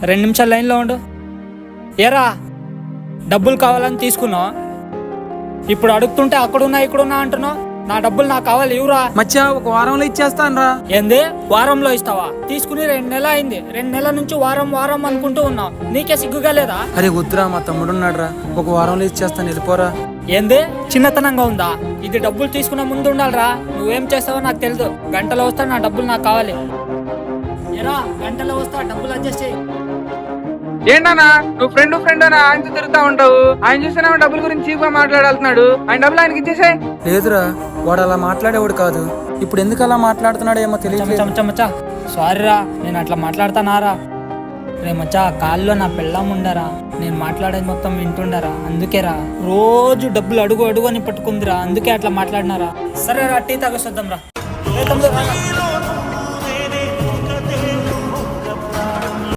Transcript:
2 నిమిషాలు లైన్లో ఉండు. ఏరా డబ్బులు కావాలని తీసుకున్నావు, ఇప్పుడు అడుగుతుంటే అక్కడున్నా ఇక్కడున్నా అంటున్నావు. నా డబ్బులు నాకు కావాలి, ఇవ్వరా. మచ్చా 1 వారంలో ఇచ్చేస్తాను రా. ఏంది వారంలో ఇస్తావా? తీసుకుని 2 నెలలు అయింది. 2 నెలల నుంచి వారం వారం అనుకుంటూ ఉన్నావు. నీకే సిగ్గుగా లేదా? అరే వద్దురా, మా తమ్ముడు ఉన్నాడు రా, 1 వారంలో ఇచ్చేస్తాను, వెళ్ళిపోరా. ఏంది చిన్నతనంగా ఉందా? ఇది డబ్బులు తీసుకునే ముందు ఉండాలిరా. నువ్వేం చేస్తావో నాకు తెలియదు. గంటలో వస్తా, నా డబ్బులు నాకు కావాలి. ఏరా గంటలో వస్తా, డబ్బులు అడ్జస్ట్ చేయి. ఏంటన్నా నువ్వు ఫ్రెండ్ అని ఆయనతో తిరుగుతా ఉంటావు? ఆయన చూసినా డబ్బుల గురించి చీప్ గా మాట్లాడుతున్నాడు. ఆయన డబ్బులు ఆయనకి ఇచ్చేసే. లేదురా, వాడు అలా మాట్లాడేవాడు కాదు. ఇప్పుడు ఎందుకు అలా మాట్లాడుతున్నాడో ఏమో తెలియదు. మచ్చా సారీరా, నేను అట్లా మాట్లాడతానారా. రే మచ్చా, కాల్లో నా పెళ్ళాం ఉండరా, నేను మాట్లాడేది మొత్తం వింటుండరా. అందుకేరా రోజు డబ్బులు అడుగు అని పట్టుకుందిరా. అందుకే అట్లా మాట్లాడినారా. సరేరా, టీ తాగొద్దాం రా.